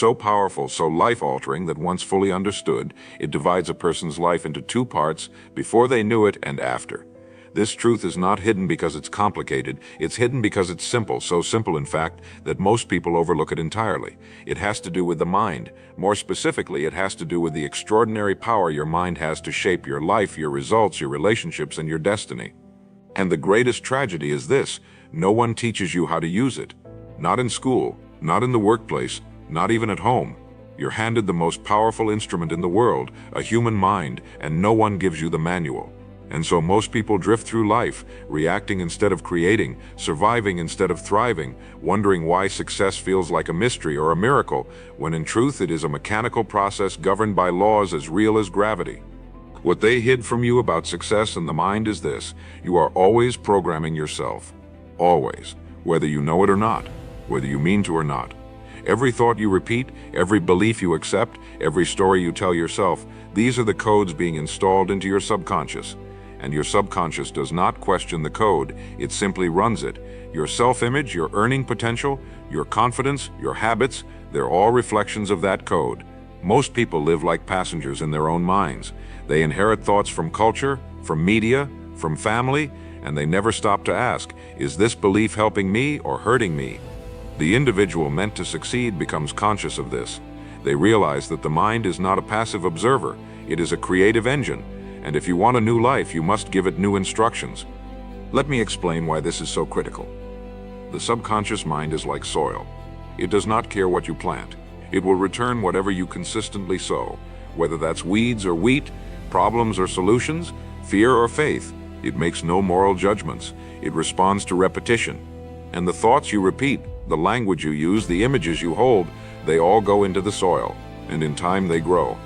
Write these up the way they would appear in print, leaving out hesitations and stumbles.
So powerful, so life-altering that once fully understood, it divides a person's life into two parts, before they knew it and after. This truth is not hidden because it's complicated, it's hidden because it's simple, so simple in fact that most people overlook it entirely. It has to do with the mind. More specifically, it has to do with the extraordinary power your mind has to shape your life, your results, your relationships, and your destiny. And the greatest tragedy is this: no one teaches you how to use it. Not in school, not in the workplace, not even at home. You're handed the most powerful instrument in the world, a human mind, and no one gives you the manual. And so most people drift through life, reacting instead of creating, surviving instead of thriving, wondering why success feels like a mystery or a miracle, when in truth it is a mechanical process governed by laws as real as gravity. What they hid from you about success and the mind is this: you are always programming yourself. Always. Whether you know it or not, whether you mean to or not. Every thought you repeat, every belief you accept, every story you tell yourself, these are the codes being installed into your subconscious. And your subconscious does not question the code, it simply runs it. Your self-image, your earning potential, your confidence, your habits, they're all reflections of that code. Most people live like passengers in their own minds. They inherit thoughts from culture, from media, from family, and they never stop to ask, is this belief helping me or hurting me? The individual meant to succeed becomes conscious of this. They realize that the mind is not a passive observer, it is a creative engine, and if you want a new life, you must give it new instructions. Let me explain why this is so critical. The subconscious mind is like soil. It does not care what you plant. It will return whatever you consistently sow, whether that's weeds or wheat, problems or solutions, fear or faith. It makes no moral judgments. It responds to repetition. And the thoughts you repeat, the language you use, the images you hold, they all go into the soil, and in time they grow.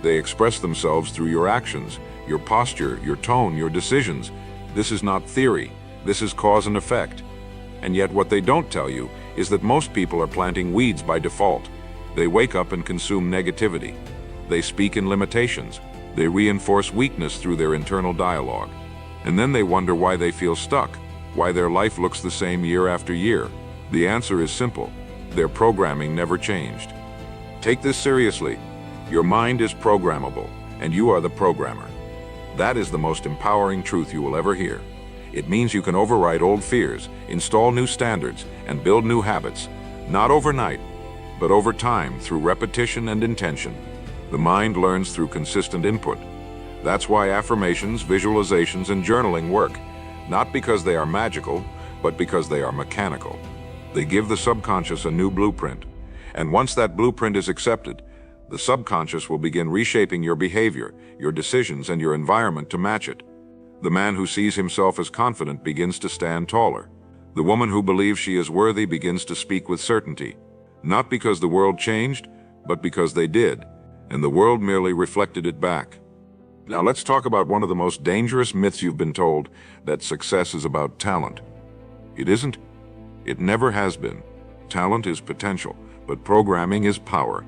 They express themselves through your actions, your posture, your tone, your decisions. This is not theory, this is cause and effect. And yet what they don't tell you is that most people are planting weeds by default. They wake up and consume negativity. They speak in limitations. They reinforce weakness through their internal dialogue. And then they wonder why they feel stuck, why their life looks the same year after year. The answer is simple: their programming never changed. Take this seriously. Your mind is programmable, and you are the programmer. That is the most empowering truth you will ever hear. It means you can override old fears, install new standards, and build new habits, not overnight, but over time through repetition and intention. The mind learns through consistent input. That's why affirmations, visualizations, and journaling work, not because they are magical, but because they are mechanical. They give the subconscious a new blueprint. And once that blueprint is accepted, the subconscious will begin reshaping your behavior, your decisions, and your environment to match it. The man who sees himself as confident begins to stand taller. The woman who believes she is worthy begins to speak with certainty. Not because the world changed, but because they did, and the world merely reflected it back. Now let's talk about one of the most dangerous myths you've been told, that success is about talent. It isn't. It never has been. Talent is potential, but programming is power.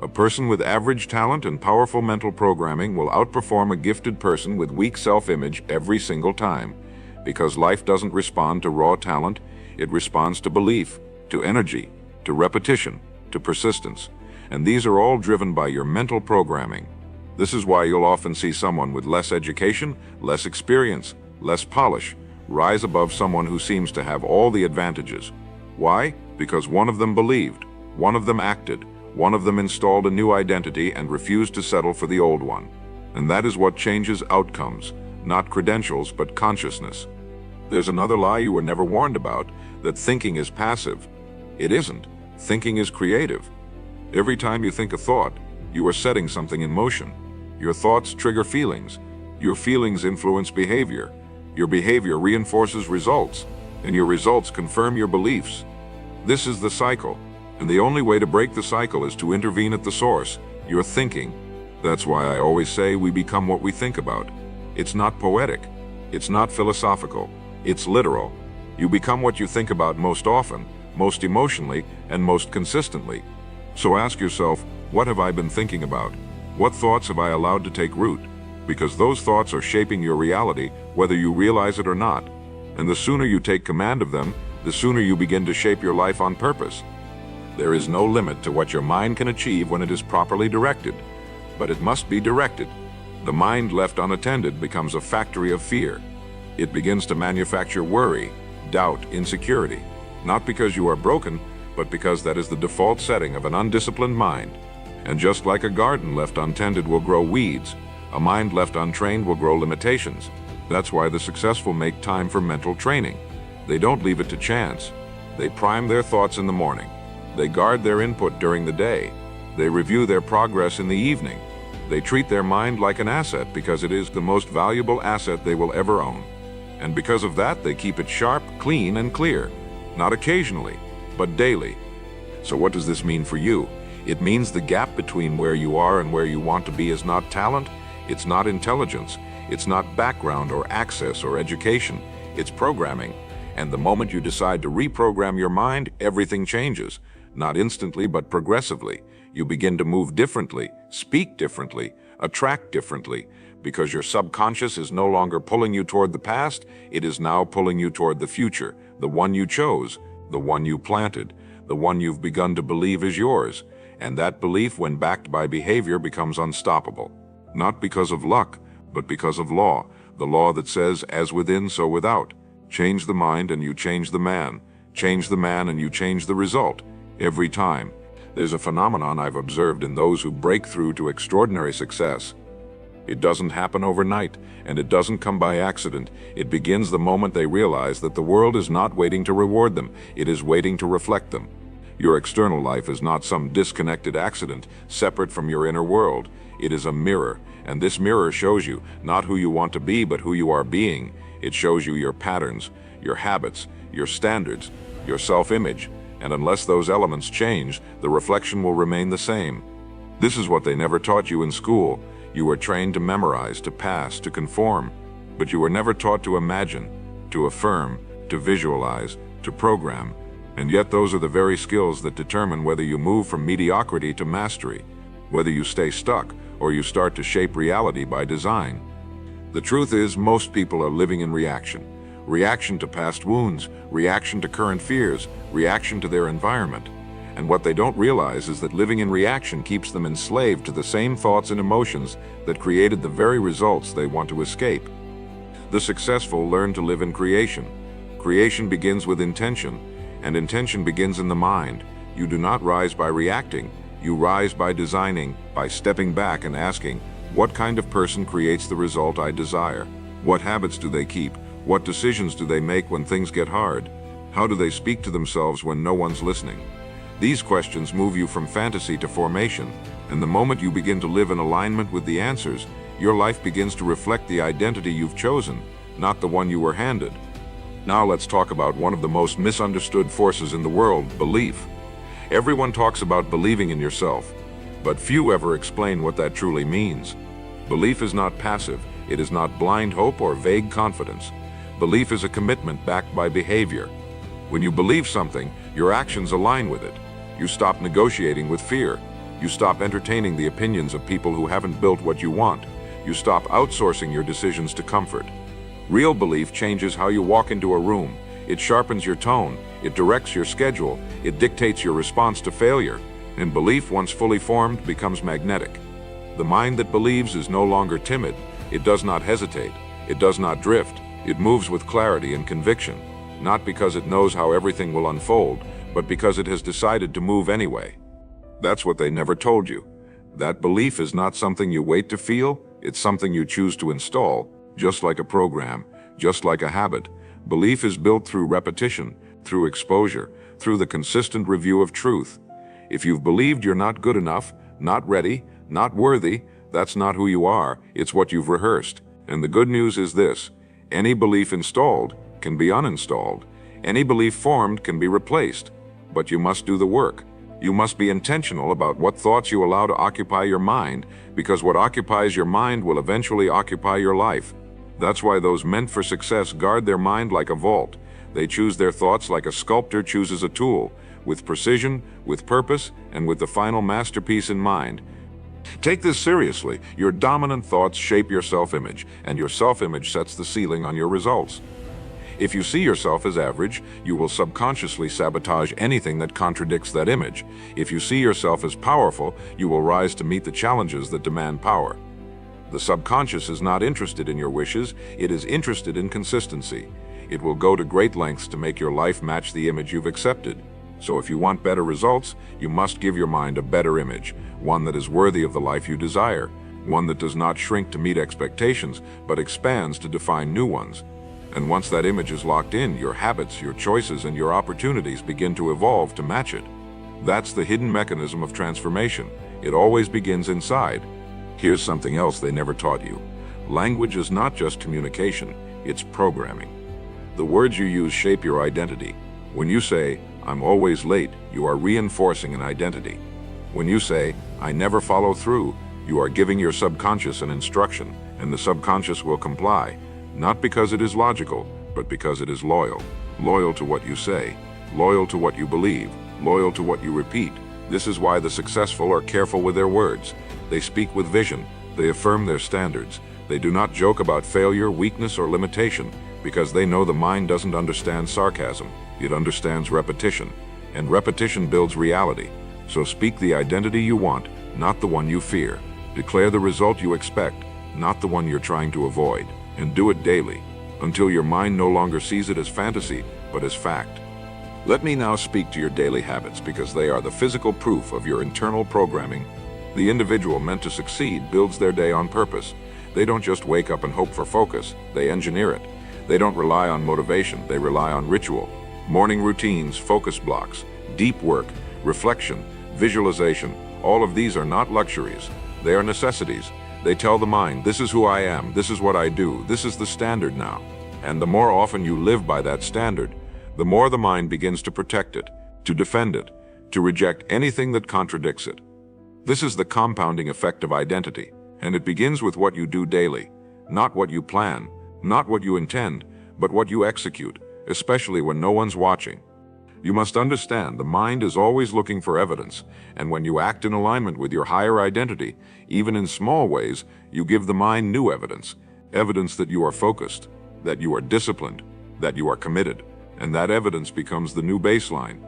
A person with average talent and powerful mental programming will outperform a gifted person with weak self-image every single time, because life doesn't respond to raw talent, it responds to belief, to energy, to repetition, to persistence. And these are all driven by your mental programming. This is why you'll often see someone with less education, less experience, less polish, rise above someone who seems to have all the advantages. Why? Because one of them believed, one of them acted, one of them installed a new identity and refused to settle for the old one. And that is what changes outcomes, not credentials, but consciousness. There's another lie you were never warned about, that thinking is passive. It isn't. Thinking is creative. Every time you think a thought, you are setting something in motion. Your thoughts trigger feelings. Your feelings influence behavior. Your behavior reinforces results, and your results confirm your beliefs. This is the cycle, and the only way to break the cycle is to intervene at the source, your thinking. That's why I always say we become what we think about. It's not poetic. It's not philosophical. It's literal. You become what you think about most often, most emotionally, and most consistently. So ask yourself, what have I been thinking about? What thoughts have I allowed to take root? Because those thoughts are shaping your reality, whether you realize it or not. And the sooner you take command of them, the sooner you begin to shape your life on purpose. There is no limit to what your mind can achieve when it is properly directed. But it must be directed. The mind left unattended becomes a factory of fear. It begins to manufacture worry, doubt, insecurity, not because you are broken, but because that is the default setting of an undisciplined mind. And just like a garden left untended will grow weeds, a mind left untrained will grow limitations. That's why the successful make time for mental training. They don't leave it to chance. They prime their thoughts in the morning. They guard their input during the day. They review their progress in the evening. They treat their mind like an asset because it is the most valuable asset they will ever own. And because of that, they keep it sharp, clean, and clear. Not occasionally, but daily. So what does this mean for you? It means the gap between where you are and where you want to be is not talent, it's not intelligence, it's not background or access or education, it's programming. And the moment you decide to reprogram your mind, everything changes. Not instantly, but progressively. You begin to move differently, speak differently, attract differently, because your subconscious is no longer pulling you toward the past, it is now pulling you toward the future, the one you chose, the one you planted, the one you've begun to believe is yours. And that belief, when backed by behavior, becomes unstoppable. Not because of luck, but because of law, the law that says, as within, so without. Change the mind and you change the man. Change the man and you change the result. Every time. There's a phenomenon I've observed in those who break through to extraordinary success. It doesn't happen overnight, and it doesn't come by accident. It begins the moment they realize that the world is not waiting to reward them, it is waiting to reflect them. Your external life is not some disconnected accident, separate from your inner world. It is a mirror, and this mirror shows you not who you want to be, but who you are being. It shows you your patterns, your habits, your standards, your self-image. And unless those elements change, the reflection will remain the same. This is what they never taught you in school. You were trained to memorize, to pass, to conform, but you were never taught to imagine, to affirm, to visualize, to program. And yet those are the very skills that determine whether you move from mediocrity to mastery, whether you stay stuck or you start to shape reality by design. The truth is, most people are living in reaction. Reaction to past wounds, reaction to current fears, reaction to their environment. And what they don't realize is that living in reaction keeps them enslaved to the same thoughts and emotions that created the very results they want to escape. The successful learn to live in creation. Creation begins with intention, and intention begins in the mind. You do not rise by reacting, you rise by designing, by stepping back and asking, what kind of person creates the result I desire? What habits do they keep? What decisions do they make when things get hard? How do they speak to themselves when no one's listening? These questions move you from fantasy to formation, and the moment you begin to live in alignment with the answers, your life begins to reflect the identity you've chosen, not the one you were handed. Now let's talk about one of the most misunderstood forces in the world, belief. Everyone talks about believing in yourself, but few ever explain what that truly means. Belief is not passive, it is not blind hope or vague confidence. Belief is a commitment backed by behavior. When you believe something, your actions align with it. You stop negotiating with fear. You stop entertaining the opinions of people who haven't built what you want. You stop outsourcing your decisions to comfort. Real belief changes how you walk into a room. It sharpens your tone. It directs your schedule. It dictates your response to failure. And belief, once fully formed, becomes magnetic. The mind that believes is no longer timid. It does not hesitate. It does not drift. It moves with clarity and conviction, not because it knows how everything will unfold, but because it has decided to move anyway. That's what they never told you. That belief is not something you wait to feel, it's something you choose to install, just like a program, just like a habit. Belief is built through repetition, through exposure, through the consistent review of truth. If you've believed you're not good enough, not ready, not worthy, that's not who you are, it's what you've rehearsed. And the good news is this: any belief installed can be uninstalled. Any belief formed can be replaced. But you must do the work. You must be intentional about what thoughts you allow to occupy your mind, because what occupies your mind will eventually occupy your life. That's why those meant for success guard their mind like a vault. They choose their thoughts like a sculptor chooses a tool, with precision, with purpose, and with the final masterpiece in mind. Take this seriously. Your dominant thoughts shape your self-image, and your self-image sets the ceiling on your results. If you see yourself as average, you will subconsciously sabotage anything that contradicts that image. If you see yourself as powerful, you will rise to meet the challenges that demand power. The subconscious is not interested in your wishes, it is interested in consistency. It will go to great lengths to make your life match the image you've accepted. So if you want better results, you must give your mind a better image, one that is worthy of the life you desire, one that does not shrink to meet expectations, but expands to define new ones. And once that image is locked in, your habits, your choices, and your opportunities begin to evolve to match it. That's the hidden mechanism of transformation. It always begins inside. Here's something else they never taught you. Language is not just communication, it's programming. The words you use shape your identity. When you say, "I'm always late," you are reinforcing an identity. When you say, "I never follow through," you are giving your subconscious an instruction, and the subconscious will comply, not because it is logical, but because it is loyal. Loyal to what you say, loyal to what you believe, loyal to what you repeat. This is why the successful are careful with their words. They speak with vision, they affirm their standards. They do not joke about failure, weakness, or limitation, because they know the mind doesn't understand sarcasm. It understands repetition, and repetition builds reality. So speak the identity you want, not the one you fear. Declare the result you expect, not the one you're trying to avoid, and do it daily, until your mind no longer sees it as fantasy, but as fact. Let me now speak to your daily habits, because they are the physical proof of your internal programming. The individual meant to succeed builds their day on purpose. They don't just wake up and hope for focus, they engineer it. They don't rely on motivation, they rely on ritual. Morning routines, focus blocks, deep work, reflection, visualization, all of these are not luxuries. They are necessities. They tell the mind, this is who I am, this is what I do, this is the standard now. And the more often you live by that standard, the more the mind begins to protect it, to defend it, to reject anything that contradicts it. This is the compounding effect of identity, and it begins with what you do daily, not what you plan, not what you intend, but what you execute, especially when no one's watching. You must understand the mind is always looking for evidence, and when you act in alignment with your higher identity, even in small ways, you give the mind new evidence, evidence that you are focused, that you are disciplined, that you are committed, and that evidence becomes the new baseline.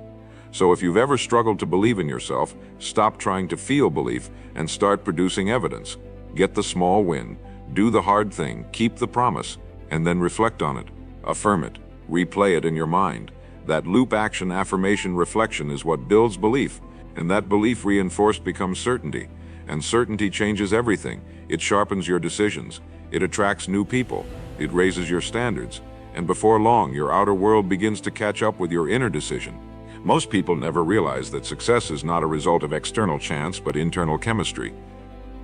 So if you've ever struggled to believe in yourself, stop trying to feel belief and start producing evidence. Get the small win, do the hard thing, keep the promise, and then reflect on it, affirm it, replay it in your mind. That loop action, affirmation, reflection is what builds belief, and that belief reinforced becomes certainty. And certainty changes everything. It sharpens your decisions. It attracts new people. It raises your standards. And before long, your outer world begins to catch up with your inner decision. Most people never realize that success is not a result of external chance, but internal chemistry.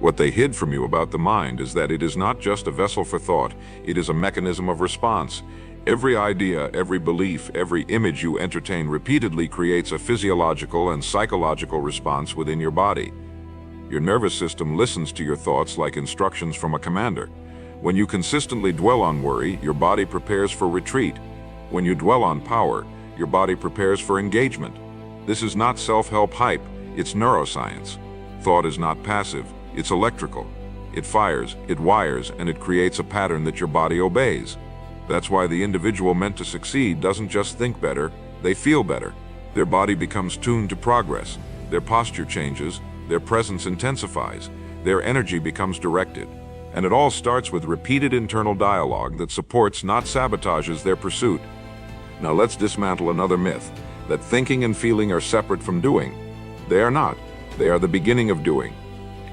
What they hid from you about the mind is that it is not just a vessel for thought, it is a mechanism of response. Every idea, every belief, every image you entertain repeatedly creates a physiological and psychological response within your body. Your nervous system listens to your thoughts like instructions from a commander. When you consistently dwell on worry, your body prepares for retreat. When you dwell on power, your body prepares for engagement. This is not self-help hype, it's neuroscience. Thought is not passive, it's electrical. It fires, it wires, and it creates a pattern that your body obeys. That's why the individual meant to succeed doesn't just think better, they feel better. Their body becomes tuned to progress. Their posture changes, their presence intensifies, their energy becomes directed. And it all starts with repeated internal dialogue that supports, not sabotages, their pursuit. Now let's dismantle another myth, that thinking and feeling are separate from doing. They are not. They are the beginning of doing.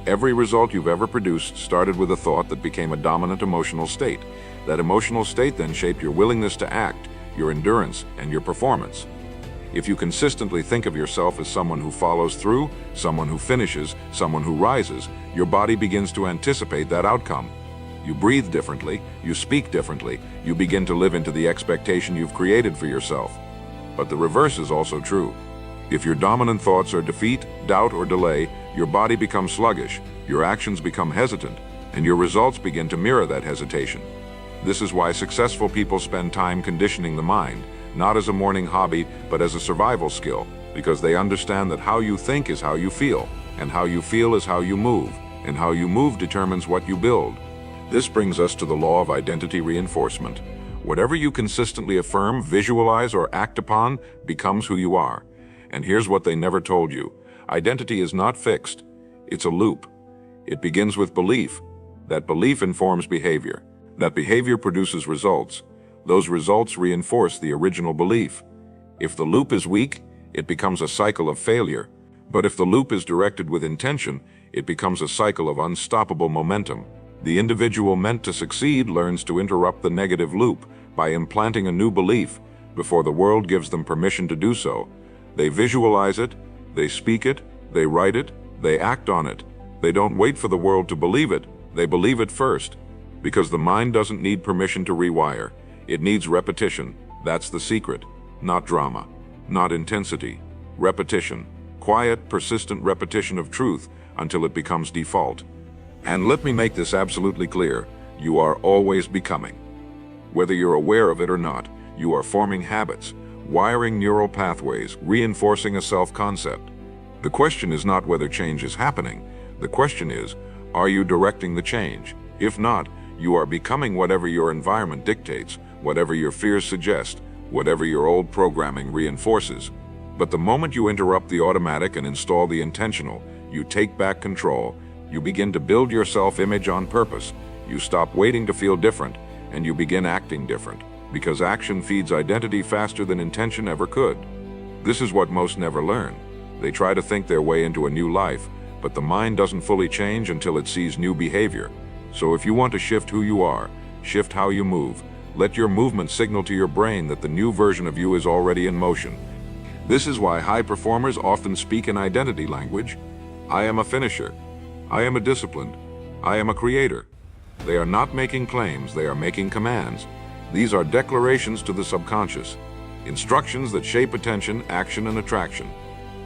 Every result you've ever produced started with a thought that became a dominant emotional state. That emotional state then shaped your willingness to act, your endurance, and your performance. If you consistently think of yourself as someone who follows through, someone who finishes, someone who rises, your body begins to anticipate that outcome. You breathe differently, you speak differently, you begin to live into the expectation you've created for yourself. But the reverse is also true. If your dominant thoughts are defeat, doubt, or delay, your body becomes sluggish, your actions become hesitant, and your results begin to mirror that hesitation. This is why successful people spend time conditioning the mind, not as a morning hobby, but as a survival skill, because they understand that how you think is how you feel, and how you feel is how you move, and how you move determines what you build. This brings us to the law of identity reinforcement. Whatever you consistently affirm, visualize, or act upon becomes who you are. And here's what they never told you. Identity is not fixed. It's a loop. It begins with belief. That belief informs behavior. That behavior produces results. Those results reinforce the original belief. If the loop is weak, it becomes a cycle of failure. But if the loop is directed with intention, it becomes a cycle of unstoppable momentum. The individual meant to succeed learns to interrupt the negative loop by implanting a new belief before the world gives them permission to do so. They visualize it, they speak it, they write it, they act on it. They don't wait for the world to believe it, they believe it first. Because the mind doesn't need permission to rewire. It needs repetition. That's the secret. Not drama, not intensity. Repetition. Quiet, persistent repetition of truth until it becomes default. And let me make this absolutely clear. You are always becoming. Whether you're aware of it or not, you are forming habits, wiring neural pathways, reinforcing a self-concept. The question is not whether change is happening. The question is, are you directing the change? If not, you are becoming whatever your environment dictates, whatever your fears suggest, whatever your old programming reinforces. But the moment you interrupt the automatic and install the intentional, you take back control. You begin to build your self-image on purpose. You stop waiting to feel different, and you begin acting different, because action feeds identity faster than intention ever could. This is what most never learn. They try to think their way into a new life, but the mind doesn't fully change until it sees new behavior. So if you want to shift who you are, shift how you move. Let your movement signal to your brain that the new version of you is already in motion. This is why high performers often speak in identity language. I am a finisher. I am a disciplined. I am a creator. They are not making claims, they are making commands. These are declarations to the subconscious, instructions that shape attention, action, and attraction.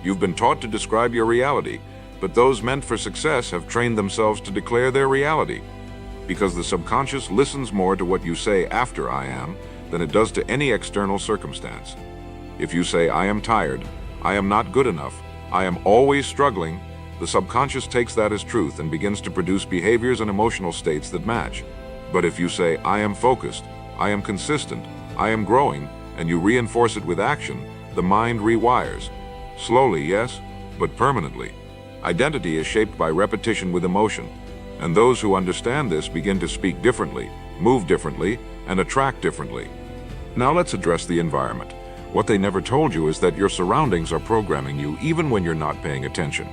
You've been taught to describe your reality, but those meant for success have trained themselves to declare their reality, because the subconscious listens more to what you say after I am than it does to any external circumstance. If you say, I am tired, I am not good enough, I am always struggling, the subconscious takes that as truth and begins to produce behaviors and emotional states that match. But if you say, I am focused, I am consistent, I am growing, and you reinforce it with action, the mind rewires. Slowly, yes, but permanently. Identity is shaped by repetition with emotion, and those who understand this begin to speak differently, move differently, and attract differently. Now let's address the environment. What they never told you is that your surroundings are programming you even when you're not paying attention.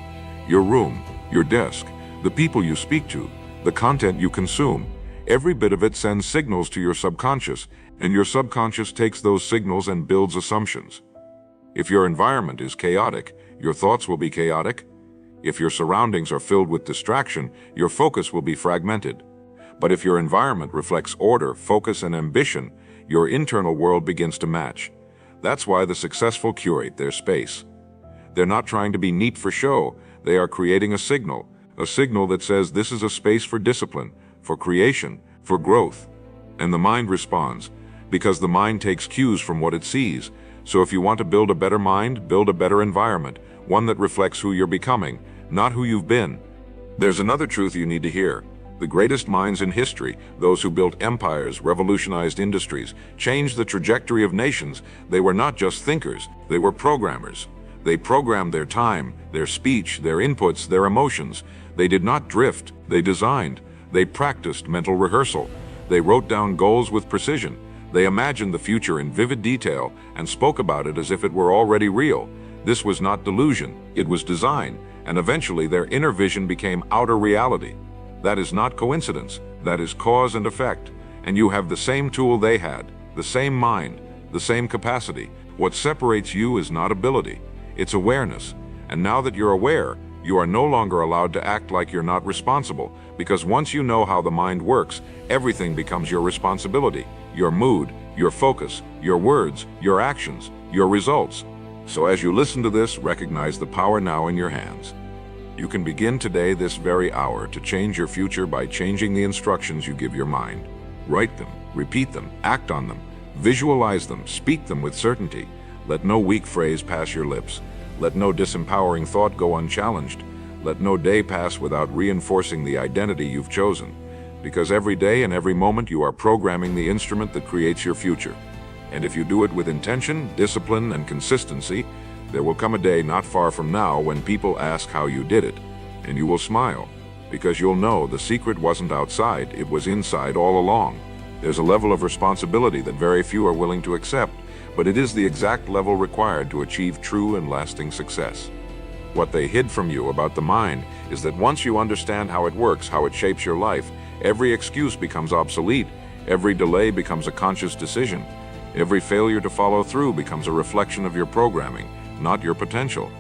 Your room, your desk, the people you speak to, the content you consume, every bit of it sends signals to your subconscious, and your subconscious takes those signals and builds assumptions. If your environment is chaotic, your thoughts will be chaotic. If your surroundings are filled with distraction, your focus will be fragmented. But if your environment reflects order, focus, and ambition, your internal world begins to match. That's why the successful curate their space. They're not trying to be neat for show. They are creating a signal that says this is a space for discipline, for creation, for growth. And the mind responds, because the mind takes cues from what it sees. So if you want to build a better mind, build a better environment, one that reflects who you're becoming, not who you've been. There's another truth you need to hear. The greatest minds in history, those who built empires, revolutionized industries, changed the trajectory of nations, they were not just thinkers, they were programmers. They programmed their time, their speech, their inputs, their emotions. They did not drift, they designed. They practiced mental rehearsal. They wrote down goals with precision. They imagined the future in vivid detail and spoke about it as if it were already real. This was not delusion, it was design, and eventually their inner vision became outer reality. That is not coincidence, that is cause and effect. And you have the same tool they had, the same mind, the same capacity. What separates you is not ability, it's awareness. And now that you're aware, you are no longer allowed to act like you're not responsible, because once you know how the mind works, everything becomes your responsibility. Your mood, your focus, your words, your actions, your results. So as you listen to this, recognize the power now in your hands. You can begin today, this very hour, to change your future by changing the instructions you give your mind. Write them, repeat them, act on them, visualize them, speak them with certainty. Let no weak phrase pass your lips. Let no disempowering thought go unchallenged. Let no day pass without reinforcing the identity you've chosen. Because every day and every moment you are programming the instrument that creates your future. And if you do it with intention, discipline, and consistency, there will come a day not far from now when people ask how you did it, and you will smile, because you'll know the secret wasn't outside, it was inside all along. There's a level of responsibility that very few are willing to accept, but it is the exact level required to achieve true and lasting success. What they hid from you about the mind is that once you understand how it works, how it shapes your life, every excuse becomes obsolete, every delay becomes a conscious decision, every failure to follow through becomes a reflection of your programming, not your potential.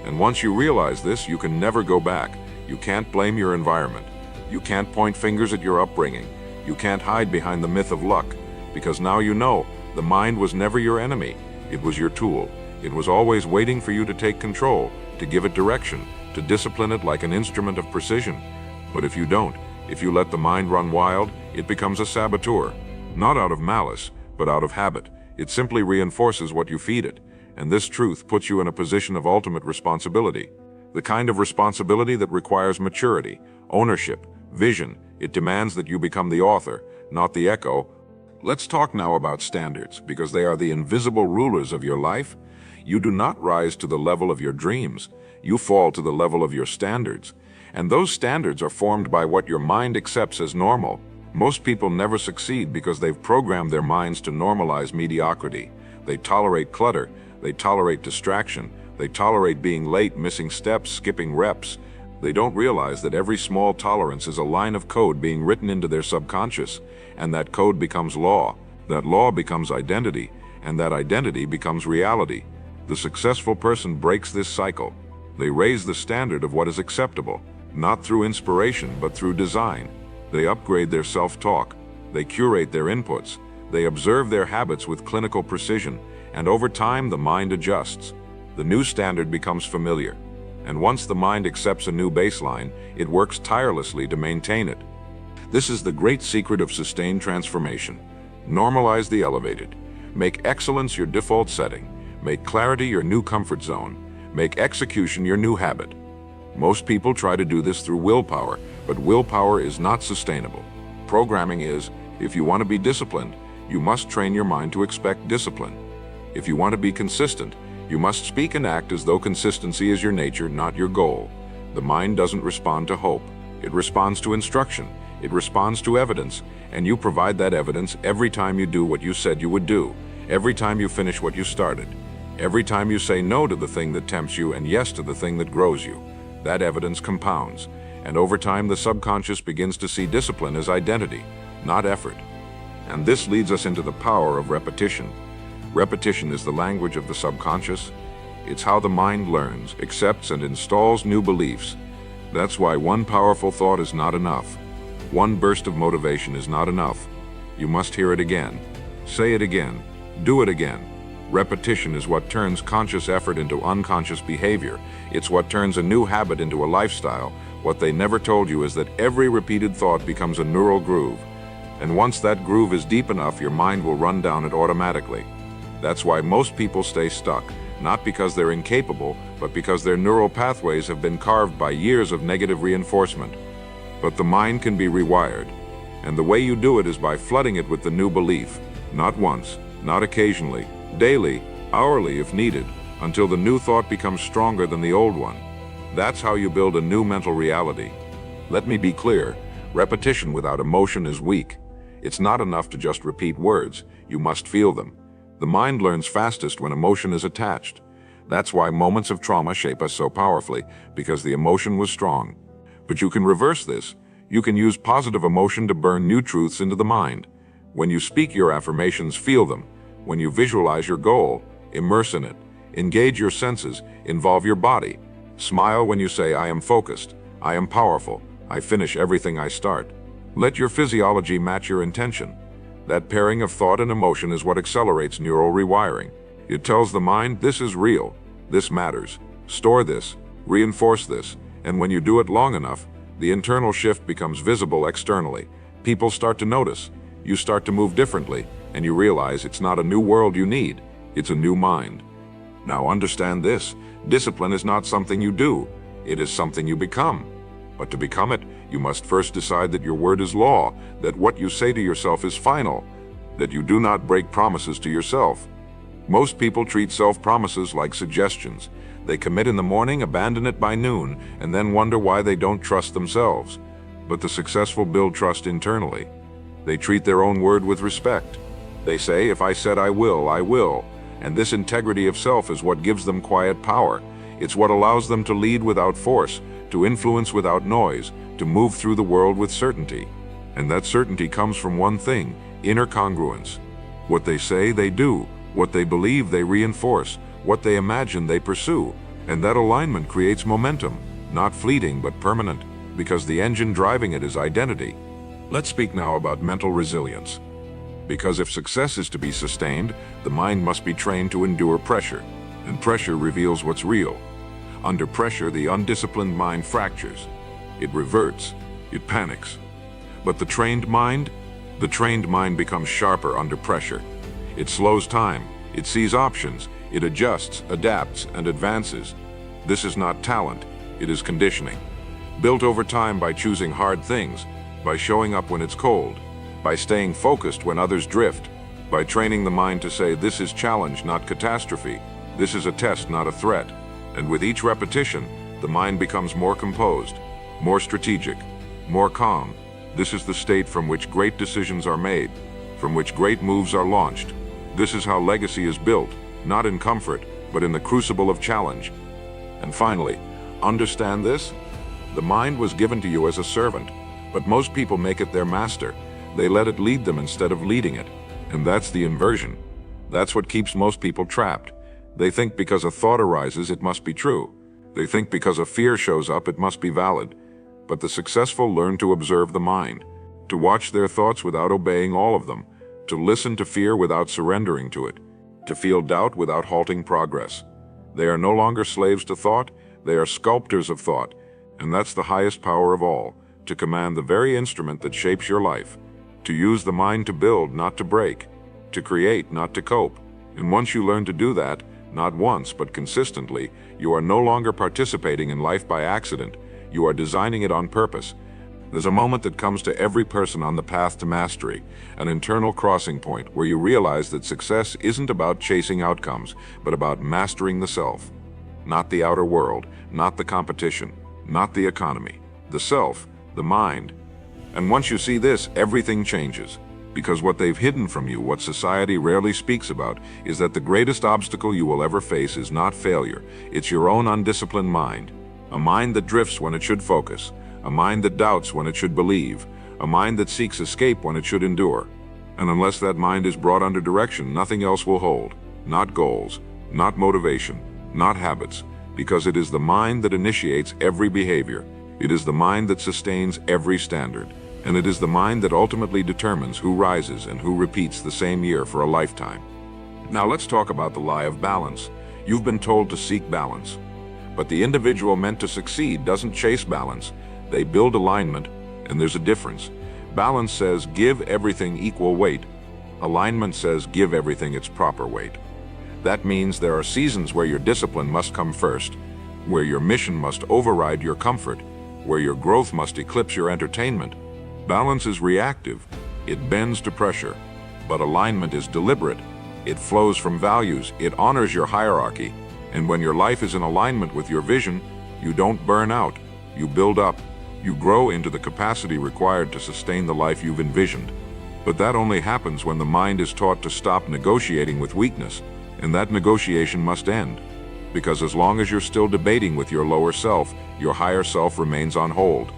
And once you realize this, you can never go back. You can't blame your environment. You can't point fingers at your upbringing. You can't hide behind the myth of luck, because now you know the mind was never your enemy. It was your tool. It was always waiting for you to take control, to give it direction, to discipline it like an instrument of precision. But if you don't, if you let the mind run wild, it becomes a saboteur. Not out of malice, but out of habit. It simply reinforces what you feed it. And this truth puts you in a position of ultimate responsibility. The kind of responsibility that requires maturity, ownership, vision. It demands that you become the author, not the echo. Let's talk now about standards, because they are the invisible rulers of your life. You do not rise to the level of your dreams. You fall to the level of your standards. And those standards are formed by what your mind accepts as normal. Most people never succeed because they've programmed their minds to normalize mediocrity. They tolerate clutter. They tolerate distraction. They tolerate being late, missing steps, skipping reps. They don't realize that every small tolerance is a line of code being written into their subconscious, and that code becomes law. That law becomes identity, and that identity becomes reality. The successful person breaks this cycle. They raise the standard of what is acceptable, not through inspiration, but through design. They upgrade their self-talk. They curate their inputs. They observe their habits with clinical precision, and over time the mind adjusts. The new standard becomes familiar. And once the mind accepts a new baseline, it works tirelessly to maintain it. This is the great secret of sustained transformation. Normalize the elevated. Make excellence your default setting. Make clarity your new comfort zone. Make execution your new habit. Most people try to do this through willpower, but willpower is not sustainable. Programming is. If you want to be disciplined, you must train your mind to expect discipline. If you want to be consistent, you must speak and act as though consistency is your nature, not your goal. The mind doesn't respond to hope. It responds to instruction. It responds to evidence, and you provide that evidence every time you do what you said you would do, every time you finish what you started, every time you say no to the thing that tempts you and yes to the thing that grows you. That evidence compounds, and over time the subconscious begins to see discipline as identity, not effort. And this leads us into the power of repetition. Repetition is the language of the subconscious. It's how the mind learns, accepts, and installs new beliefs. That's why one powerful thought is not enough. One burst of motivation is not enough. You must hear it again. Say it again. Do it again. Repetition is what turns conscious effort into unconscious behavior. It's what turns a new habit into a lifestyle. What they never told you is that every repeated thought becomes a neural groove. And once that groove is deep enough, your mind will run down it automatically. That's why most people stay stuck, not because they're incapable, but because their neural pathways have been carved by years of negative reinforcement. But the mind can be rewired, and the way you do it is by flooding it with the new belief, not once, not occasionally, daily, hourly if needed, until the new thought becomes stronger than the old one. That's how you build a new mental reality. Let me be clear, repetition without emotion is weak. It's not enough to just repeat words, you must feel them. The mind learns fastest when emotion is attached. That's why moments of trauma shape us so powerfully, because the emotion was strong. But you can reverse this. You can use positive emotion to burn new truths into the mind. When you speak your affirmations, feel them. When you visualize your goal, immerse in it. Engage your senses, involve your body. Smile when you say, I am focused, I am powerful, I finish everything I start. Let your physiology match your intention. That pairing of thought and emotion is what accelerates neural rewiring. It tells the mind, this is real, this matters, store this, reinforce this, and when you do it long enough, the internal shift becomes visible externally. People start to notice, you start to move differently, and you realize it's not a new world you need, it's a new mind. Now understand this, discipline is not something you do, it is something you become. But to become it, you must first decide that your word is law, that what you say to yourself is final, that you do not break promises to yourself. Most people treat self-promises like suggestions. They commit in the morning, abandon it by noon, and then wonder why they don't trust themselves. But the successful build trust internally. They treat their own word with respect. They say, if I said I will, I will. And this integrity of self is what gives them quiet power. It's what allows them to lead without force, to influence without noise, to move through the world with certainty. And that certainty comes from one thing, inner congruence. What they say, they do. What they believe, they reinforce. What they imagine, they pursue. And that alignment creates momentum, not fleeting but permanent, because the engine driving it is identity. Let's speak now about mental resilience. Because if success is to be sustained, the mind must be trained to endure pressure. And pressure reveals what's real. Under pressure, the undisciplined mind fractures. It reverts. It panics. But the trained mind becomes sharper under pressure. It slows time. It sees options. It adjusts, adapts, and advances. This is not talent. It is conditioning. Built over time by choosing hard things, by showing up when it's cold, by staying focused when others drift, by training the mind to say, this is challenge, not catastrophe. This is a test, not a threat. And with each repetition, the mind becomes more composed, more strategic, more calm. This is the state from which great decisions are made, from which great moves are launched. This is how legacy is built, not in comfort, but in the crucible of challenge. And finally, understand this? The mind was given to you as a servant, but most people make it their master. They let it lead them instead of leading it. And that's the inversion. That's what keeps most people trapped. They think because a thought arises, it must be true. They think because a fear shows up, it must be valid. But the successful learn to observe the mind, to watch their thoughts without obeying all of them, to listen to fear without surrendering to it, to feel doubt without halting progress. They are no longer slaves to thought, they are sculptors of thought. And that's the highest power of all, to command the very instrument that shapes your life, to use the mind to build, not to break, to create, not to cope. And once you learn to do that, not once, but consistently, you are no longer participating in life by accident. You are designing it on purpose. There's a moment that comes to every person on the path to mastery, an internal crossing point where you realize that success isn't about chasing outcomes, but about mastering the self. Not the outer world, not the competition, not the economy. The self, the mind. And once you see this, everything changes. Because what they've hidden from you, what society rarely speaks about, is that the greatest obstacle you will ever face is not failure. It's your own undisciplined mind. A mind that drifts when it should focus. A mind that doubts when it should believe. A mind that seeks escape when it should endure. And unless that mind is brought under direction, nothing else will hold. Not goals, not motivation, not habits. Because it is the mind that initiates every behavior. It is the mind that sustains every standard. And it is the mind that ultimately determines who rises and who repeats the same year for a lifetime. Now let's talk about the lie of balance. You've been told to seek balance. But the individual meant to succeed doesn't chase balance. They build alignment, and there's a difference. Balance says give everything equal weight. Alignment says give everything its proper weight. That means there are seasons where your discipline must come first, where your mission must override your comfort, where your growth must eclipse your entertainment. Balance is reactive. It bends to pressure. But alignment is deliberate. It flows from values. It honors your hierarchy. And when your life is in alignment with your vision, you don't burn out. You build up. You grow into the capacity required to sustain the life you've envisioned. But that only happens when the mind is taught to stop negotiating with weakness. And that negotiation must end. Because as long as you're still debating with your lower self, your higher self remains on hold.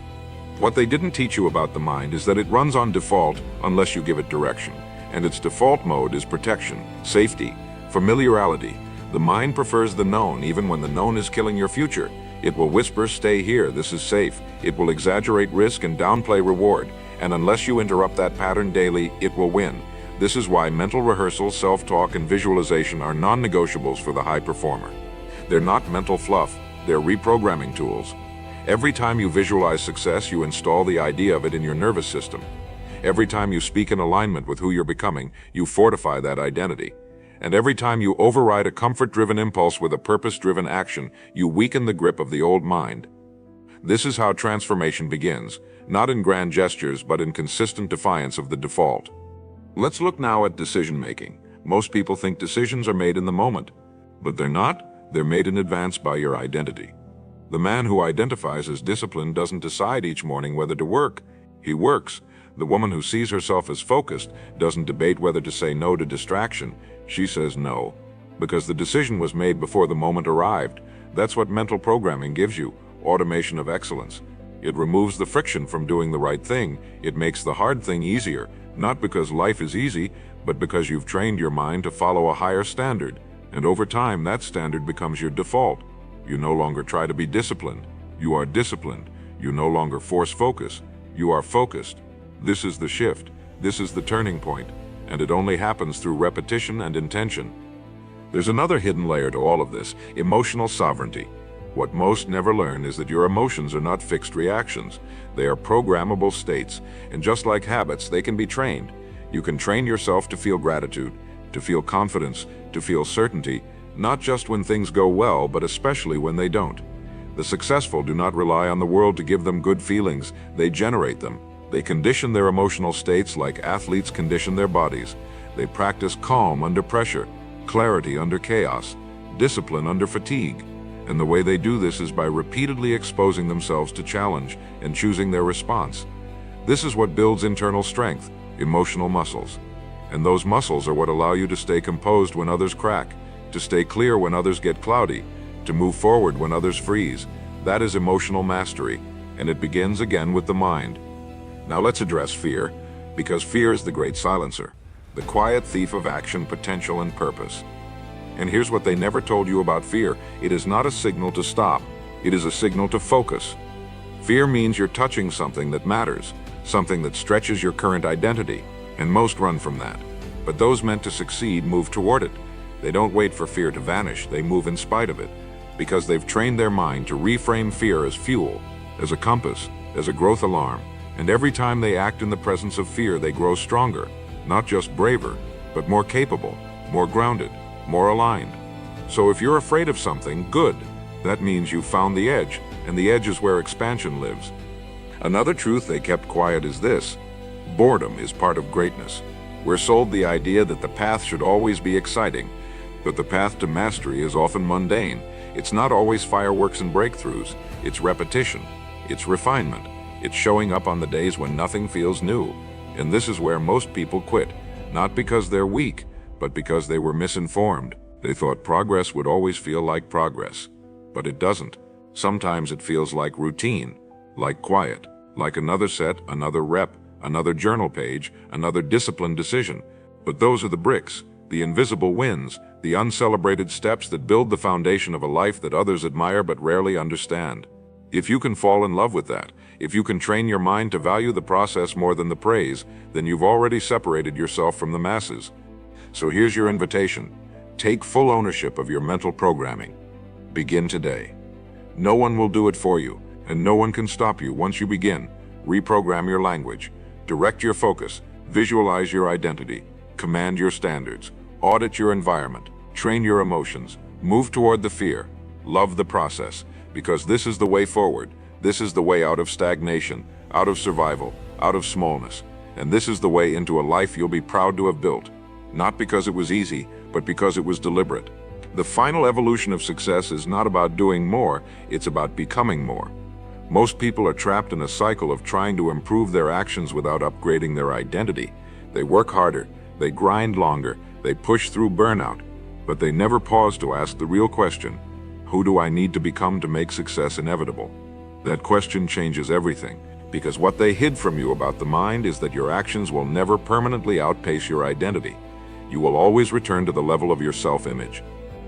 What they didn't teach you about the mind is that it runs on default unless you give it direction. And its default mode is protection, safety, familiarity. The mind prefers the known even when the known is killing your future. It will whisper, stay here, this is safe. It will exaggerate risk and downplay reward. And unless you interrupt that pattern daily, it will win. This is why mental rehearsal, self-talk, and visualization are non-negotiables for the high performer. They're not mental fluff, they're reprogramming tools. Every time you visualize success, you install the idea of it in your nervous system. Every time you speak in alignment with who you're becoming, you fortify that identity. And every time you override a comfort-driven impulse with a purpose-driven action, you weaken the grip of the old mind. This is how transformation begins, not in grand gestures but in consistent defiance of the default. Let's look now at decision-making. Most people think decisions are made in the moment, but they're not. They're made in advance by your identity. The man who identifies as disciplined doesn't decide each morning whether to work. He works. The woman who sees herself as focused doesn't debate whether to say no to distraction. She says no, because the decision was made before the moment arrived. That's what mental programming gives you, automation of excellence. It removes the friction from doing the right thing. It makes the hard thing easier, not because life is easy, but because you've trained your mind to follow a higher standard. And over time, that standard becomes your default. You no longer try to be disciplined. You are disciplined. You no longer force focus. You are focused. This is the shift. This is the turning point. And it only happens through repetition and intention. There's another hidden layer to all of this: emotional sovereignty. What most never learn is that your emotions are not fixed reactions. They are programmable states, and just like habits, they can be trained. You can train yourself to feel gratitude, to feel confidence, to feel certainty, not just when things go well, but especially when they don't. The successful do not rely on the world to give them good feelings. They generate them. They condition their emotional states like athletes condition their bodies. They practice calm under pressure, clarity under chaos, discipline under fatigue. And the way they do this is by repeatedly exposing themselves to challenge and choosing their response. This is what builds internal strength, emotional muscles. And those muscles are what allow you to stay composed when others crack, to stay clear when others get cloudy, to move forward when others freeze. That is emotional mastery, and it begins again with the mind. Now let's address fear, because fear is the great silencer, the quiet thief of action, potential, and purpose. And here's what they never told you about fear. It is not a signal to stop. It is a signal to focus. Fear means you're touching something that matters, something that stretches your current identity, and most run from that. But those meant to succeed move toward it. They don't wait for fear to vanish, they move in spite of it, because they've trained their mind to reframe fear as fuel, as a compass, as a growth alarm. And every time they act in the presence of fear, they grow stronger, not just braver, but more capable, more grounded, more aligned. So if you're afraid of something, good. That means you've found the edge, and the edge is where expansion lives. Another truth they kept quiet is this: boredom is part of greatness. We're sold the idea that the path should always be exciting, but the path to mastery is often mundane. It's not always fireworks and breakthroughs. It's repetition. It's refinement. It's showing up on the days when nothing feels new. And this is where most people quit, not because they're weak, but because they were misinformed. They thought progress would always feel like progress, but it doesn't. Sometimes it feels like routine, like quiet, like another set, another rep, another journal page, another disciplined decision. But those are the bricks, the invisible wins, the uncelebrated steps that build the foundation of a life that others admire but rarely understand. If you can fall in love with that, if you can train your mind to value the process more than the praise, then you've already separated yourself from the masses. So here's your invitation. Take full ownership of your mental programming. Begin today. No one will do it for you, and no one can stop you once you begin. Reprogram your language. Direct your focus. Visualize your identity. Command your standards. Audit your environment. Train your emotions. Move toward the fear. Love the process, because this is the way forward. This is the way out of stagnation, out of survival, out of smallness. And this is the way into a life you'll be proud to have built. Not because it was easy, but because it was deliberate. The final evolution of success is not about doing more, it's about becoming more. Most people are trapped in a cycle of trying to improve their actions without upgrading their identity. They work harder, they grind longer, they push through burnout, but they never pause to ask the real question: who do I need to become to make success inevitable? That question changes everything, because what they hid from you about the mind is that your actions will never permanently outpace your identity. You will always return to the level of your self-image.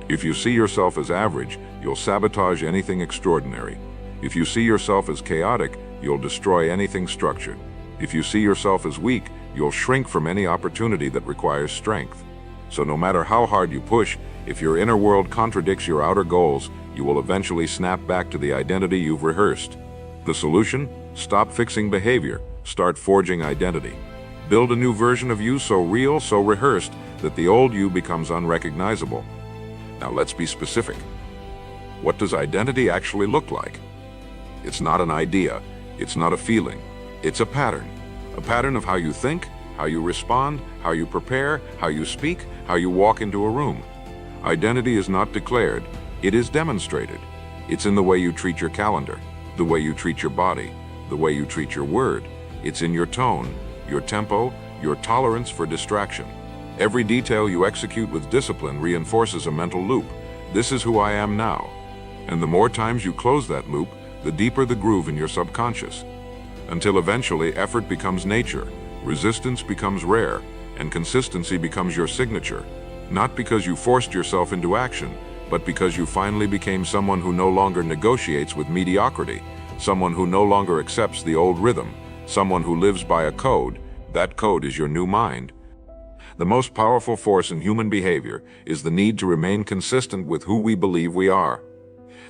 If you see yourself as average, you'll sabotage anything extraordinary. If you see yourself as chaotic, you'll destroy anything structured. If you see yourself as weak, you'll shrink from any opportunity that requires strength. So no matter how hard you push, if your inner world contradicts your outer goals, you will eventually snap back to the identity you've rehearsed. The solution? Stop fixing behavior. Start forging identity. Build a new version of you so real, so rehearsed, that the old you becomes It's not an idea. It's not a feeling. It's a pattern. A pattern of how you think, how you respond, how you prepare, how you speak, how you walk into a room. Identity is not declared. It is demonstrated. It's in the way you treat your calendar, the way you treat your body, the way you treat your word. It's in your tone, your tempo, your tolerance for distraction. Every detail you execute with discipline reinforces a mental loop. This is who I am now. And the more times you close that loop, the deeper the groove in your subconscious. Until eventually effort becomes nature, resistance becomes rare, and consistency becomes your signature. Not because you forced yourself into action, but because you finally became someone who no longer negotiates with mediocrity, someone who no longer accepts the old rhythm, someone who lives by a code. That code is your new mind. The most powerful force in human behavior is the need to remain consistent with who we believe we are.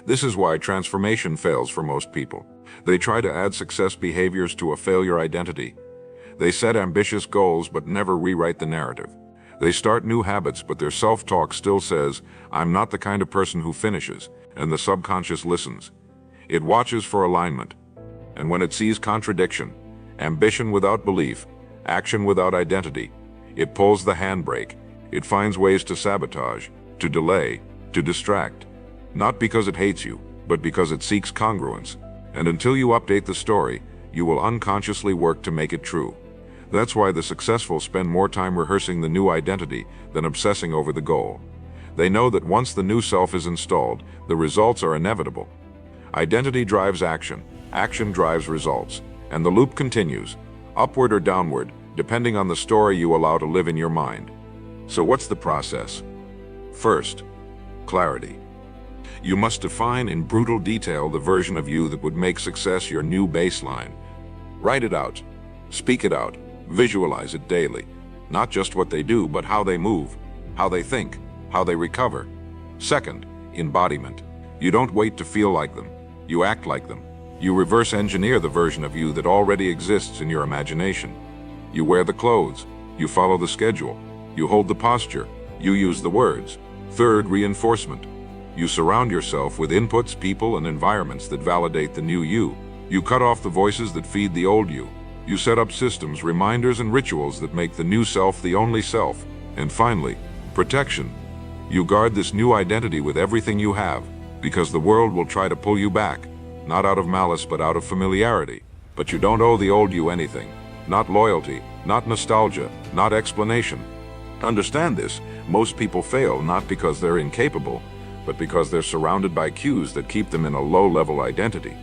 This is why transformation fails for most people. They try to add success behaviors to a failure identity. They set ambitious goals but never rewrite the narrative. They start new habits but their self-talk still says, "I'm not the kind of person who finishes," and the subconscious listens. It watches for alignment. And when it sees contradiction, ambition without belief, action without identity, it pulls the handbrake. It finds ways to sabotage, to delay, to distract. Not because it hates you, but because it seeks congruence. And until you update the story, you will unconsciously work to make it true. That's why the successful spend more time rehearsing the new identity than obsessing over the goal. They know that once the new self is installed, the results are inevitable. Identity drives action, action drives results, and the loop continues, upward or downward, depending on the story you allow to live in your mind. So what's the process? First, clarity. You must define in brutal detail the version of you that would make success your new baseline. Write it out. Speak it out. Visualize it daily. Not just what they do, but how they move, how they think, how they recover. Second, embodiment. You don't wait to feel like them. You act like them. You reverse engineer the version of you that already exists in your imagination. You wear the clothes. You follow the schedule. You hold the posture. You use the words. Third, reinforcement. You surround yourself with inputs, people, and environments that validate the new you. You cut off the voices that feed the old you. You set up systems, reminders, and rituals that make the new self the only self. And finally, protection. You guard this new identity with everything you have, because the world will try to pull you back, not out of malice but out of familiarity. But you don't owe the old you anything. Not loyalty, not nostalgia, not explanation. Understand this, most people fail not because they're incapable, but because they're surrounded by cues that keep them in a low-level identity.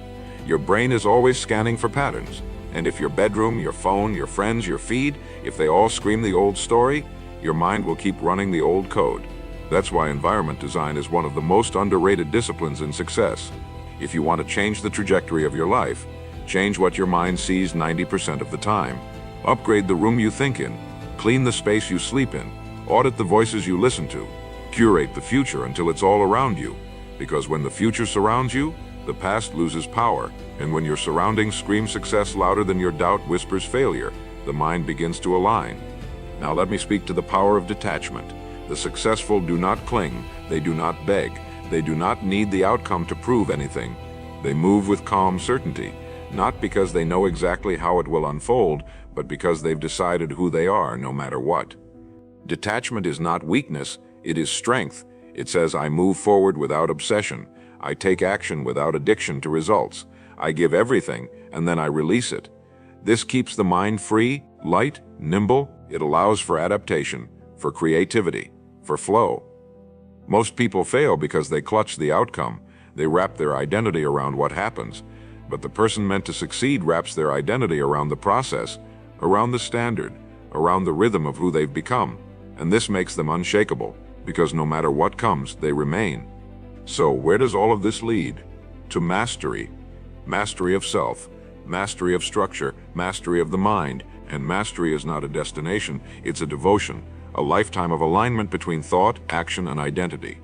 Your brain is always scanning for patterns, and if your bedroom, your phone, your friends, your feed, if they all scream the old story, your mind will keep running the old code. That's why environment design is one of the most underrated disciplines in success. If you want to change the trajectory of your life, change what your mind sees 90% of the time. Upgrade the room you think in, clean the space you sleep in, audit the voices you listen to, curate the future until it's all around you. Because when the future surrounds you, the past loses power, and when your surroundings scream success louder than your doubt whispers failure, the mind begins to align. Now let me speak to the power of detachment. The successful do not cling, they do not beg, they do not need the outcome to prove anything. They move with calm certainty, not because they know exactly how it will unfold, but because they've decided who they are no matter what. Detachment is not weakness, it is strength. It says, I move forward without obsession. I take action without addiction to results. I give everything, and then I release it. This keeps the mind free, light, nimble. It allows for adaptation, for creativity, for flow. Most people fail because they clutch the outcome. They wrap their identity around what happens. But the person meant to succeed wraps their identity around the process, around the standard, around the rhythm of who they've become. And this makes them unshakable, because no matter what comes, they remain. So where does all of this lead? To mastery. Mastery of self, mastery of structure, mastery of the mind. And mastery is not a destination, it's a devotion, a lifetime of alignment between thought, action, and identity.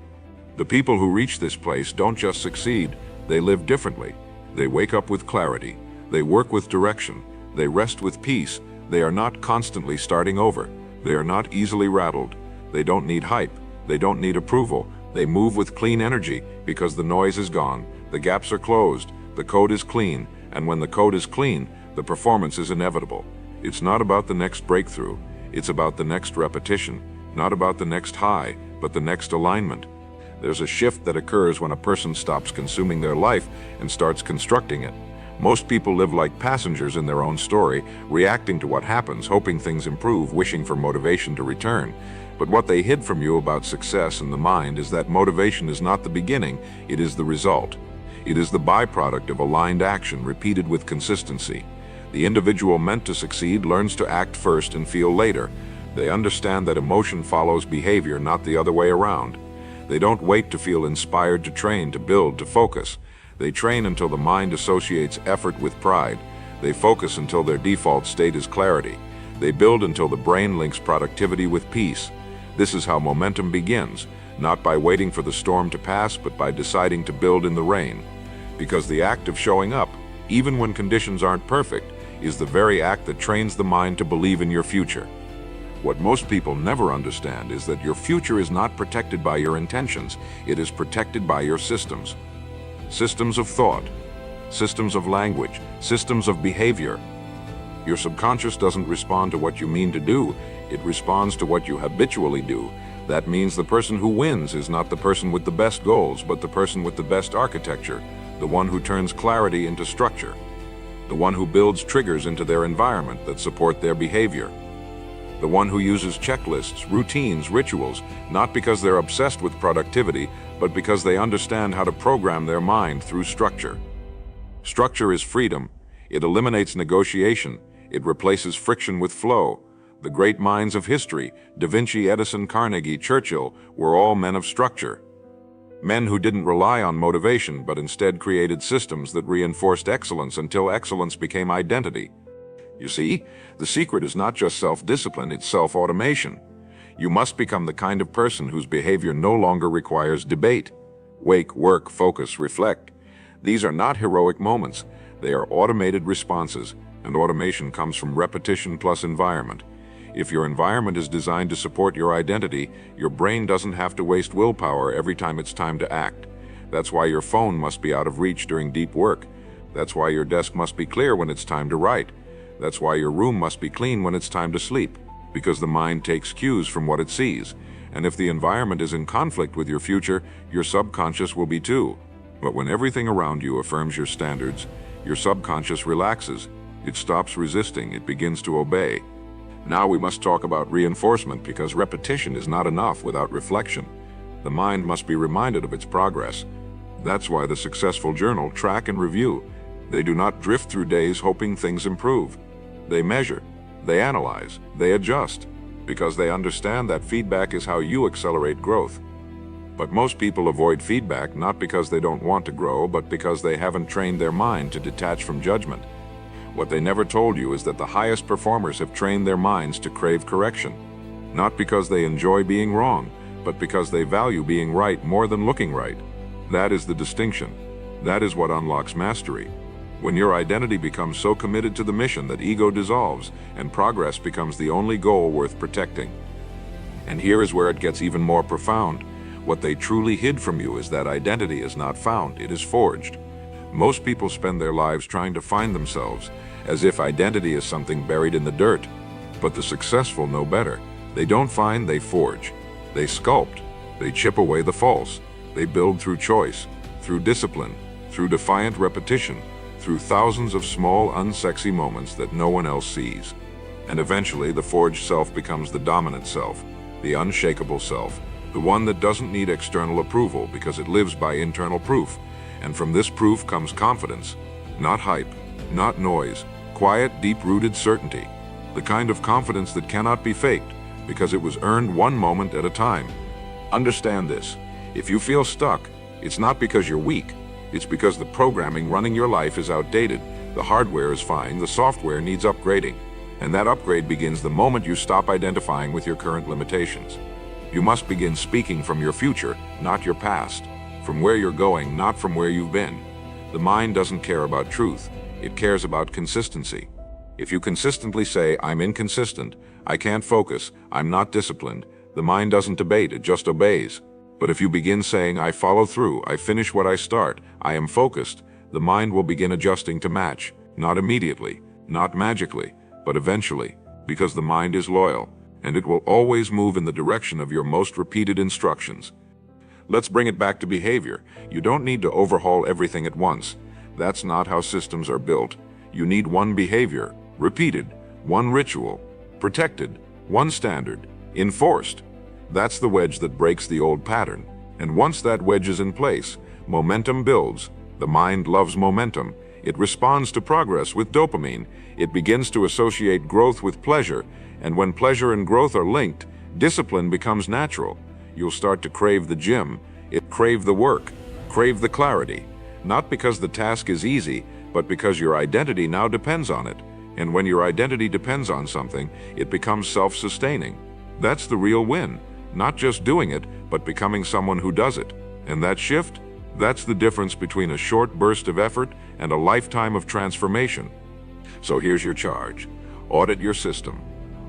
The people who reach this place don't just succeed, they live differently. They wake up with clarity, they work with direction, they rest with peace. They are not constantly starting over. They are not easily rattled. They don't need hype. They don't need approval. They move with clean energy because the noise is gone, the gaps are closed, The code is clean, and when the code is clean, the performance is inevitable. It's not about the next breakthrough. It's about the next repetition. Not about the next high, but the next alignment. There's a shift that occurs when a person stops consuming their life and starts constructing it. Most people live like passengers in their own story, reacting to what happens, hoping things improve, wishing for motivation to return. But what they hid from you about success in the mind is that motivation is not the beginning, it is the result. It is the byproduct of aligned action repeated with consistency. The individual meant to succeed learns to act first and feel later. They understand that emotion follows behavior, not the other way around. They don't wait to feel inspired to train, to build, to focus. They train until the mind associates effort with pride. They focus until their default state is clarity. They build until the brain links productivity with peace. This is how momentum begins, not by waiting for the storm to pass, but by deciding to build in the rain. Because the act of showing up, even when conditions aren't perfect, is the very act that trains the mind to believe in your future. What most people never understand is that your future is not protected by your intentions, it is protected by your systems. Systems of thought, systems of language, systems of behavior. Your subconscious doesn't respond to what you mean to do, it responds to what you habitually do. That means the person who wins is not the person with the best goals, but the person with the best architecture, the one who turns clarity into structure, the one who builds triggers into their environment that support their behavior, the one who uses checklists, routines, rituals, not because they're obsessed with productivity, but because they understand how to program their mind through structure. Structure is freedom. It eliminates negotiation. It replaces friction with flow. The great minds of history, Da Vinci, Edison, Carnegie, Churchill, were all men of structure. Men who didn't rely on motivation, but instead created systems that reinforced excellence until excellence became identity. You see, the secret is not just self-discipline, it's self-automation. You must become the kind of person whose behavior no longer requires debate. Wake, work, focus, reflect. These are not heroic moments. They are automated responses, and automation comes from repetition plus environment. If your environment is designed to support your identity, your brain doesn't have to waste willpower every time it's time to act. That's why your phone must be out of reach during deep work. That's why your desk must be clear when it's time to write. That's why your room must be clean when it's time to sleep, because the mind takes cues from what it sees. And if the environment is in conflict with your future, your subconscious will be too. But when everything around you affirms your standards, your subconscious relaxes. It stops resisting, it begins to obey. Now we must talk about reinforcement, because repetition is not enough without reflection. The mind must be reminded of its progress. That's why the successful journal track and review. They do not drift through days hoping things improve. They measure, they analyze, they adjust, because they understand that feedback is how you accelerate growth. But most people avoid feedback not because they don't want to grow, but because they haven't trained their mind to detach from judgment. What they never told you is that the highest performers have trained their minds to crave correction, not because they enjoy being wrong, but because they value being right more than looking right. That is the distinction. That is what unlocks mastery. When your identity becomes so committed to the mission that ego dissolves and progress becomes the only goal worth protecting. And here is where it gets even more profound. What they truly hid from you is that identity is not found, it is forged. Most people spend their lives trying to find themselves, as if identity is something buried in the dirt. But the successful know better. They don't find, they forge. They sculpt. They chip away the false. They build through choice, through discipline, through defiant repetition, through thousands of small, unsexy moments that no one else sees. And eventually, the forged self becomes the dominant self, the unshakable self, the one that doesn't need external approval because it lives by internal proof. And from this proof comes confidence, not hype, not noise, quiet, deep-rooted certainty, the kind of confidence that cannot be faked because it was earned one moment at a time. Understand this. If you feel stuck, it's not because you're weak. It's because the programming running your life is outdated. The hardware is fine, the software needs upgrading. And that upgrade begins the moment you stop identifying with your current limitations. You must begin speaking from your future, not your past. From where you're going, not from where you've been. The mind doesn't care about truth. It cares about consistency. If you consistently say, I'm inconsistent, I can't focus, I'm not disciplined, the mind doesn't debate, it just obeys. But if you begin saying, I follow through, I finish what I start, I am focused, the mind will begin adjusting to match, not immediately, not magically, but eventually, because the mind is loyal, and it will always move in the direction of your most repeated instructions. Let's bring it back to behavior. You don't need to overhaul everything at once. That's not how systems are built. You need one behavior, repeated, one ritual, protected, one standard, enforced. That's the wedge that breaks the old pattern. And once that wedge is in place, momentum builds. The mind loves momentum. It responds to progress with dopamine. It begins to associate growth with pleasure. And when pleasure and growth are linked, discipline becomes natural. You'll start to crave the gym, crave the work, crave the clarity. Not because the task is easy, but because your identity now depends on it. And when your identity depends on something, it becomes self-sustaining. That's the real win. Not just doing it, but becoming someone who does it. And that shift? That's the difference between a short burst of effort and a lifetime of transformation. So here's your charge. Audit your system.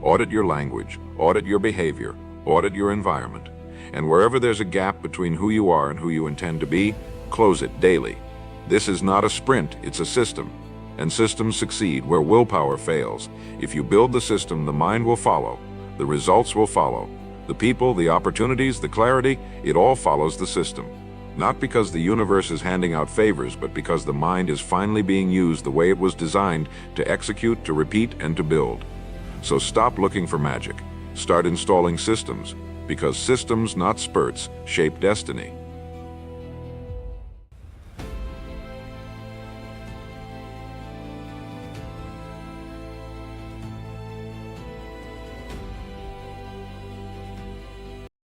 Audit your language. Audit your behavior. Audit your environment. And wherever there's a gap between who you are and who you intend to be, close it daily. This is not a sprint, it's a system. And systems succeed where willpower fails. If you build the system, the mind will follow. The results will follow. The people, the opportunities, the clarity, it all follows the system. Not because the universe is handing out favors, but because the mind is finally being used the way it was designed to execute, to repeat, and to build. So stop looking for magic. Start installing systems, because systems, not spurts, shape destiny.